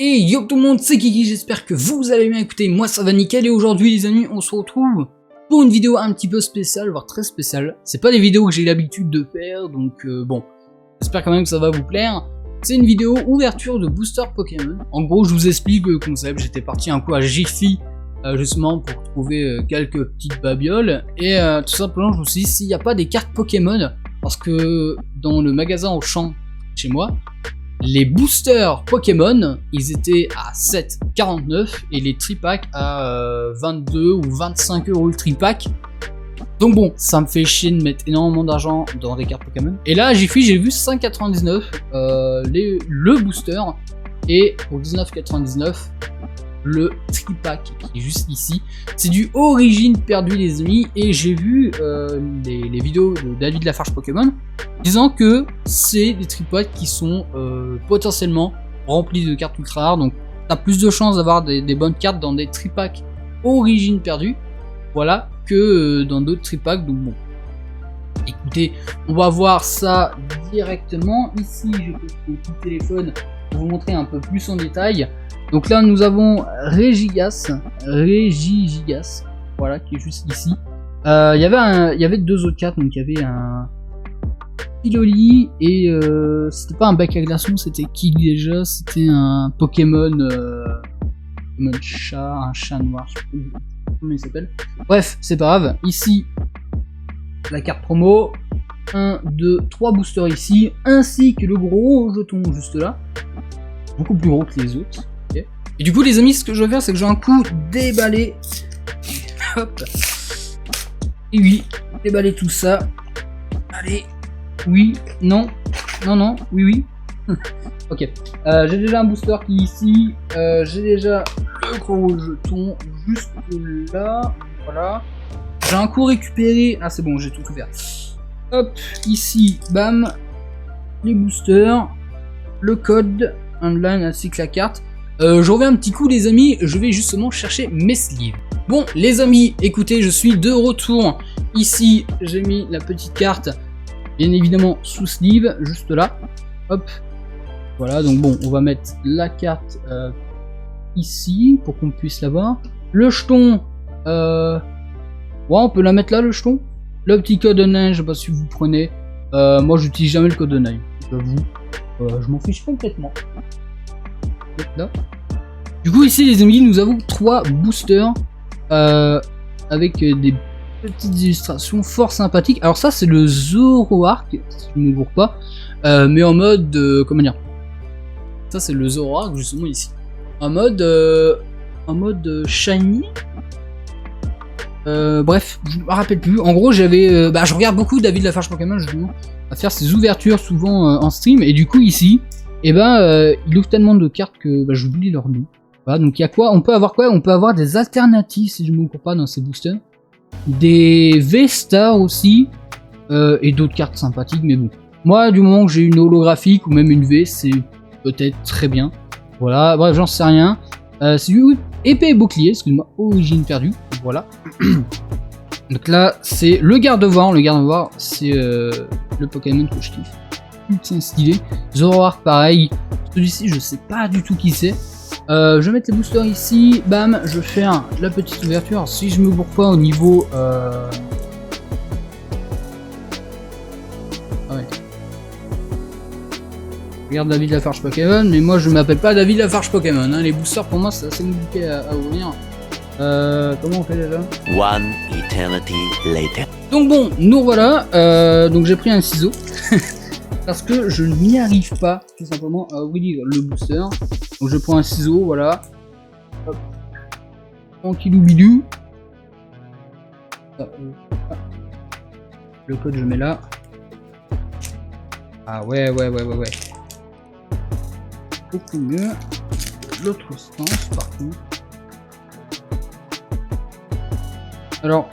Et yo tout le monde, c'est Kiki, j'espère que vous allez bien. Écoutez, moi ça va nickel et aujourd'hui les amis, on se retrouve pour une vidéo un petit peu spéciale, voire très spéciale. C'est pas des vidéos que j'ai l'habitude de faire, donc bon, j'espère quand même que ça va vous plaire. C'est une vidéo ouverture de booster Pokémon. En gros, je vous explique le concept. J'étais parti un coup à Jiffy, justement pour trouver quelques petites babioles. Et tout simplement, je me suis dit, s'il n'y a pas des cartes Pokémon, parce que dans le magasin au champ chez moi, les boosters Pokémon, ils étaient à 7,49 et les tripacks à 22 ou 25 € le tripack. Donc bon, ça me fait chier de mettre énormément d'argent dans des cartes Pokémon. Et là, j'ai vu 5,99 le booster et pour 19,99 le tripack qui est juste ici. C'est du origine perdue les amis, et j'ai vu les vidéos de David Lafarge Pokémon disant que c'est des tripacks qui sont potentiellement remplis de cartes ultra rares, donc t'as plus de chances d'avoir des bonnes cartes dans des tripacks origine perdue, voilà, que dans d'autres tripacks. Donc bon, écoutez, on va voir ça directement. Ici, je peux mon petit téléphone pour vous montrer un peu plus en détail. Donc là, nous avons Regigigas, voilà, qui est juste ici. Il y avait deux autres cartes, donc il y avait un Piloli et c'était pas un bac à glaçons, c'était qui déjà? C'était un Pokémon, Pokémon chat, un chat noir, je sais pas comment il s'appelle. Bref, c'est pas grave. Ici, la carte promo, 1, 2, 3 boosters ici, ainsi que le gros jeton juste là, beaucoup plus gros que les autres. Et du coup les amis, ce que je vais faire, c'est que je vais un coup déballer, hop, et oui, déballer tout ça, allez, oui, non, non, non, oui, oui, ok, j'ai déjà un booster qui est ici, j'ai déjà le gros jeton juste là, voilà, j'ai un coup récupéré, ah c'est bon, j'ai tout ouvert, hop, ici, bam, les boosters, le code, online ainsi que la carte. Je reviens un petit coup les amis, je vais justement chercher mes sleeves. Bon les amis, écoutez, je suis de retour. Ici, j'ai mis la petite carte, bien évidemment sous sleeve, juste là. Hop, voilà, donc bon, on va mettre la carte ici, pour qu'on puisse la voir. Le jeton, ouais, on peut la mettre là, le jeton. Le petit code online, je sais pas si vous prenez. Moi, j'utilise jamais le code online, j'avoue. Je m'en fiche complètement. Là. Du coup ici les amis, nous avons 3 boosters avec des petites illustrations fort sympathiques. Alors ça c'est le Zoroark, si je ne me gourre pas, mais en mode comment dire, ça c'est le Zoroark justement ici, en mode shiny. Bref, je me rappelle plus. En gros j'avais, je regarde beaucoup David Lafarge Pokémon justement à faire ses ouvertures souvent en stream, et du coup ici et il ouvre tellement de cartes que j'oublie leur nom. Voilà, donc il y a quoi? On peut avoir quoi? On peut avoir des alternatives, si je ne me trompe pas, dans ces boosters. Des V-Stars aussi, et d'autres cartes sympathiques, mais bon. Moi, du moment que j'ai une holographique ou même une V, c'est peut-être très bien. Voilà, bref, j'en sais rien. C'est du épée et bouclier, excuse-moi, origine perdue. Voilà. Donc là, c'est le garde-voir. Le garde-voir, c'est le Pokémon que je kiffe. Putain stylé. Zoroark pareil, celui-ci je sais pas du tout qui c'est. Je vais mettre les boosters ici, bam, je vais faire la petite ouverture. Alors, si je me bourre pas au niveau ah ouais. Regarde David Lafarge Pokémon, mais moi je m'appelle pas David Lafarge Pokémon, hein. Les boosters pour moi c'est assez compliqué à ouvrir. Comment on fait déjà? One eternity later. Donc bon, nous voilà, donc j'ai pris un ciseau. Parce que je n'y arrive pas tout simplement à ouvrir le booster. Donc je prends un ciseau, voilà. Hop. Tranquillou bidou. Le code je mets là. Ah ouais. Beaucoup mieux. L'autre sens par contre. Alors,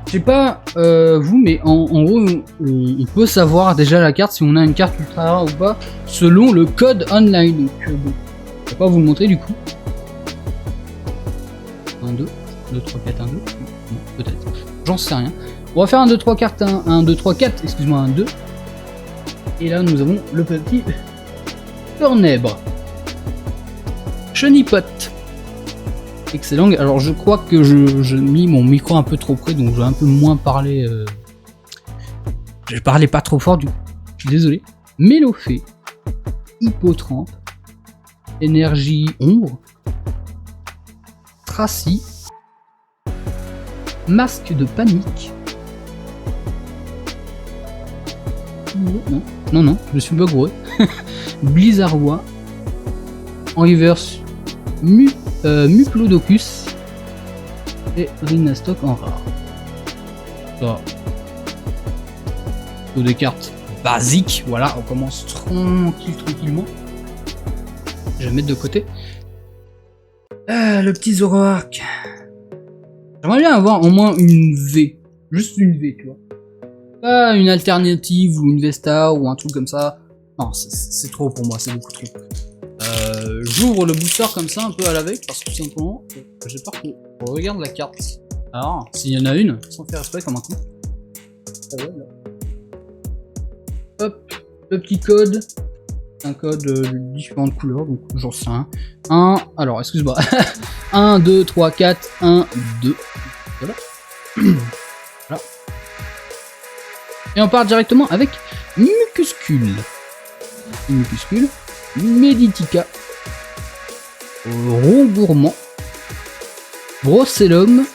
je sais pas vous, mais en gros, on peut savoir déjà la carte si on a une carte ultra rare ou pas selon le code online. Donc bon, je vais pas vous le montrer du coup. 1, 2, 2, 3, 4, 1, 2. Peut-être. J'en sais rien. On va faire un 2, 3, 4, 1, 2, 3, 4, excuse-moi, un 2. Et là, nous avons le petit Tornèbre. Chonipot. Excellent. Alors je crois que je mis mon micro un peu trop près, donc je vais un peu moins parler. Je parlais pas trop fort, du coup. Je suis désolé. Mélofée. Hippotrampe. Énergie ombre. Tracy. Masque de panique. Non, je suis pas gros. Blizzardois. En reverse, Muplodocus. Et Rhinastock en rare. Ça. Des cartes basiques. Voilà, on commence tranquillement. Je vais mettre de côté. Le petit Zoroark. J'aimerais bien avoir au moins une V. Juste une V, tu vois. Pas une alternative ou une Vesta ou un truc comme ça. Non, c'est trop pour moi, c'est beaucoup trop. J'ouvre le booster comme ça un peu à l'aveugle parce que tout simplement j'ai peur qu'on regarde la carte. Alors, s'il y en a une, sans faire exprès comme un coup. Ah ouais, là. Hop, le petit code. Un code de différentes couleurs, donc j'en sais un. Alors, excuse-moi. 1, 2, 3, 4, 1, 2. Voilà. Voilà. Et on part directement avec Mucuscule. Mucuscule. Meditica. Rongourmand. Brossellum.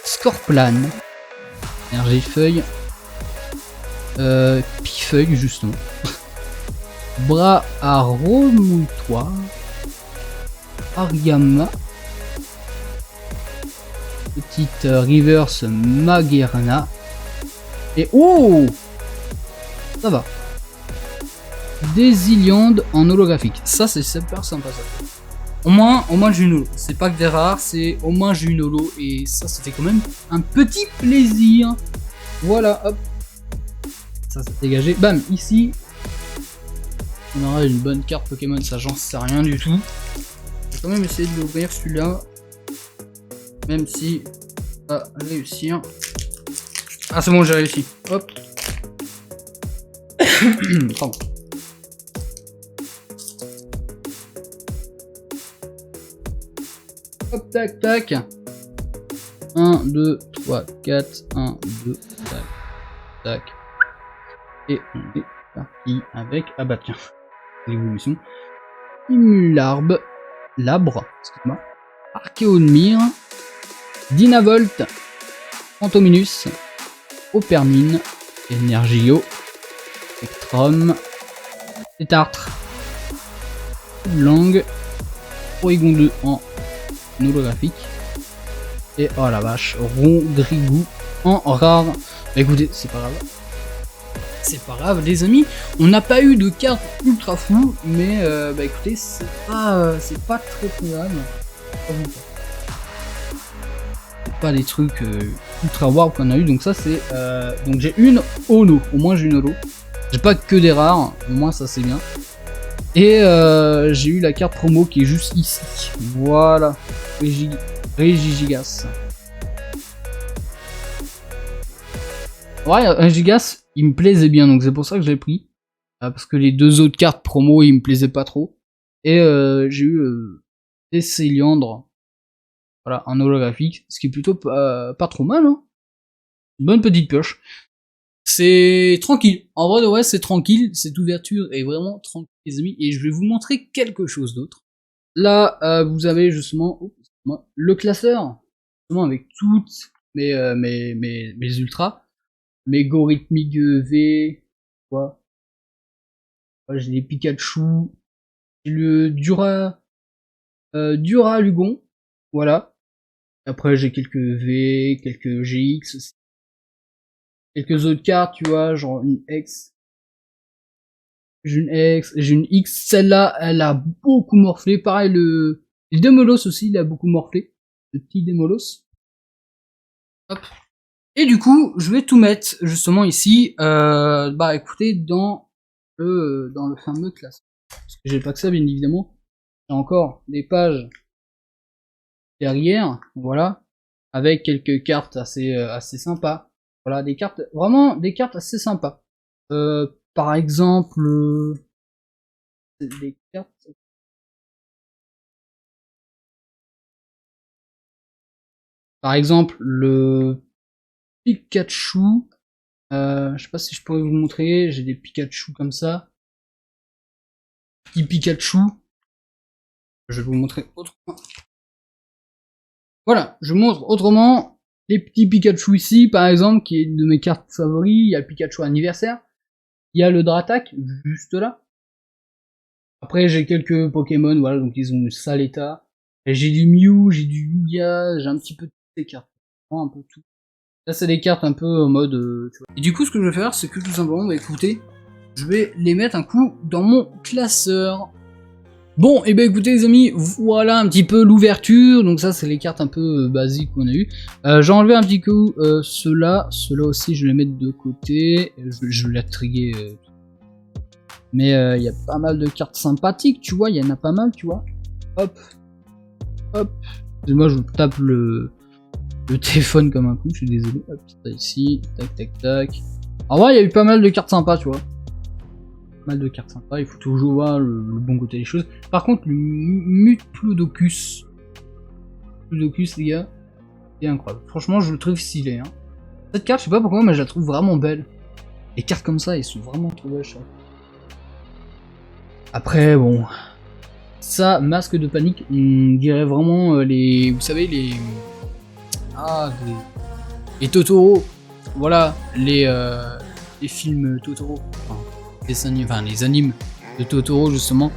Scorplan. Énergie-feuille. Pifeuille, justement. Bras à remontoir. Ariama. Petite reverse Magerna. Et oh, ça va. Désiliande en holographique. Ça c'est super sympa ça. Au moins j'ai une holo. C'est pas que des rares, c'est au moins j'ai une holo. Et ça c'était quand même un petit plaisir. Voilà, hop. Ça s'est dégagé. Bam, ici. On aura une bonne carte Pokémon, ça j'en sais rien du tout. Je vais quand même essayer de l'ouvrir celui-là. Même si on va réussir. Ah c'est bon, j'ai réussi. Hop. Pardon. Hop, tac, tac. 1, 2, 3, 4, 1, 2, tac, tac. Et on est parti avec... Ah bah tiens, l'évolution. Imularbe, Labre, excuse-moi. Archéonmire, Dynavolt, Phantominus, Opermine, Energio, Spectrum, Tétartre, Langue, Porygon 2 en holographique, et oh la vache, Rongrigou en rare. Bah écoutez, c'est pas grave. C'est pas grave les amis, on n'a pas eu de carte ultra fou, mais bah écoutez, c'est pas très grave. C'est pas des trucs ultra wow qu'on a eu, donc ça c'est... donc j'ai une holo, au moins j'ai une holo. J'ai pas que des rares, au moins ça c'est bien. Et j'ai eu la carte promo qui est juste ici. Voilà, Regigigas. Ouais, Regigigas, il me plaisait bien, donc c'est pour ça que je l'ai pris. Parce que les deux autres cartes promo, ils me plaisaient pas trop. Et j'ai eu des Céliandres. Voilà, un holographique, ce qui est plutôt pas trop mal, hein. Une bonne petite pioche. C'est tranquille. En vrai, ouais, c'est tranquille. Cette ouverture est vraiment tranquille, les amis. Et je vais vous montrer quelque chose d'autre. Là, vous avez justement le classeur, justement avec toutes mes ultras. Mes Gorithmic V, quoi. Ouais, j'ai des Pikachu, j'ai le Duralugon, voilà. Après j'ai quelques V, quelques GX, quelques autres cartes, tu vois, genre une X. J'ai une X, j'ai une X, celle-là, elle a beaucoup morflé. Pareil, le Demolos aussi, il a beaucoup morflé. Le petit Demolos. Hop. Et du coup, je vais tout mettre justement ici, bah écoutez, dans le fameux classement. Parce que j'ai pas que ça, bien évidemment. J'ai encore des pages derrière, voilà, avec quelques cartes assez sympas. Voilà, des cartes, vraiment des cartes assez sympas. Par exemple, des cartes Par exemple, le Pikachu. Je sais pas si je pourrais vous montrer. J'ai des Pikachu comme ça. Petit Pikachu. Je vais vous montrer autrement. Voilà, je vous montre autrement les petits Pikachu ici, par exemple, qui est une de mes cartes favoris. Il y a le Pikachu anniversaire. Il y a le Dratak, juste là. Après, j'ai quelques Pokémon, voilà, donc ils ont un sale état. J'ai du Mew, j'ai du Lugia, j'ai un petit peu toutes les cartes. Un peu tout. Là, c'est des cartes un peu en mode... tu vois. Et du coup, ce que je vais faire, c'est que tout simplement, écoutez, je vais les mettre un coup dans mon classeur. Bon, et ben écoutez les amis, voilà un petit peu l'ouverture. Donc ça, c'est les cartes un peu basiques qu'on a eu. J'ai enlevé un petit coup ceux-là aussi, je vais les mettre de côté. Je vais la triguer. Mais il y a pas mal de cartes sympathiques, tu vois, il y en a pas mal, tu vois. Hop, hop. Et moi, je tape le téléphone comme un coup, je suis désolé. Hop, ça ici, tac, tac, tac. En vrai, il y a eu pas mal de cartes sympas, tu vois. Mal de cartes sympas, il faut toujours voir le bon côté des choses. Par contre, le Muplodocus, les gars, c'est incroyable. Franchement, je le trouve stylé. Hein. Cette carte, je sais pas pourquoi, mais je la trouve vraiment belle. Les cartes comme ça, elles sont vraiment trop belles. Après, bon, ça, masque de panique, on dirait vraiment les, vous savez, les Totoro. Voilà, les films Totoro. Enfin, les animes de Totoro justement.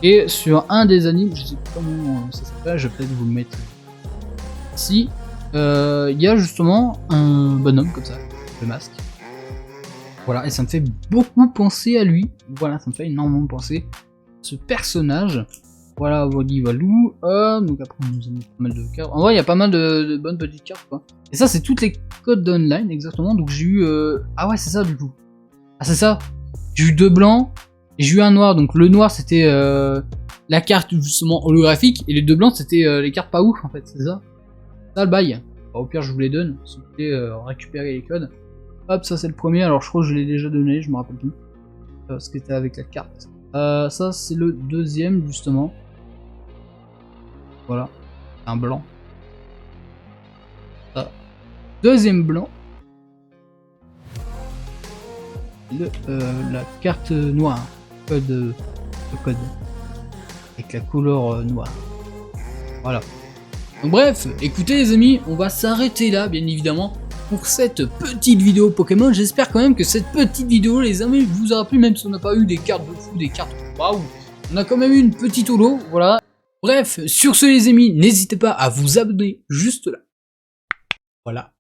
Et sur un des animes, je sais pas comment ça s'appelle, je vais peut-être vous le mettre ici. Il y a justement un bonhomme comme ça, le masque. Voilà, et ça me fait beaucoup penser à lui. Voilà, ça me fait énormément penser à ce personnage. Voilà, Walou. Donc après, on nous a mis pas mal de cartes. En vrai, il y a pas mal de bonnes petites cartes, quoi. Et ça, c'est toutes les codes d'online, exactement. Donc j'ai eu... Ah ouais, c'est ça, du coup. Ah, c'est ça. J'ai eu 2 blancs et j'ai eu un noir. Donc le noir c'était la carte justement holographique et les 2 blancs c'était les cartes pas ouf en fait, c'est ça. Ça le bail. Bah, au pire je vous les donne si vous voulez récupérer les codes. Hop, ça c'est le premier. Alors je crois que je l'ai déjà donné, je me rappelle plus. Ce qui était avec la carte. Ça c'est le deuxième justement. Voilà, un blanc. Ça. Deuxième blanc. La carte noire, le code avec la couleur noire. Voilà. Donc bref, écoutez les amis, on va s'arrêter là bien évidemment pour cette petite vidéo Pokémon. J'espère quand même que cette petite vidéo les amis vous aura plu, même si on n'a pas eu des cartes de fou, des cartes waouh. On a quand même eu une petite holo, voilà. Bref, sur ce les amis, n'hésitez pas à vous abonner juste là. Voilà.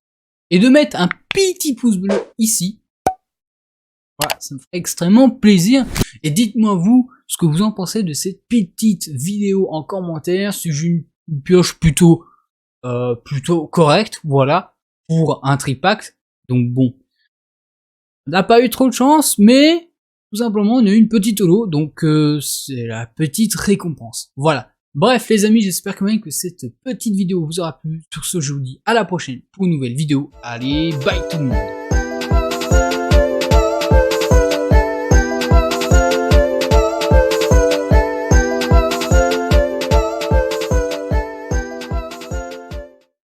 Et de mettre un petit pouce bleu ici. Voilà, ça me ferait extrêmement plaisir. Et dites-moi vous ce que vous en pensez de cette petite vidéo en commentaire. Si j'ai une pioche plutôt correcte, voilà, pour un tripack. Donc bon, on n'a pas eu trop de chance, mais tout simplement on a eu une petite holo, donc c'est la petite récompense. Voilà. Bref les amis, j'espère quand même que cette petite vidéo vous aura plu. Sur ce, je vous dis à la prochaine pour une nouvelle vidéo. Allez, bye tout le monde.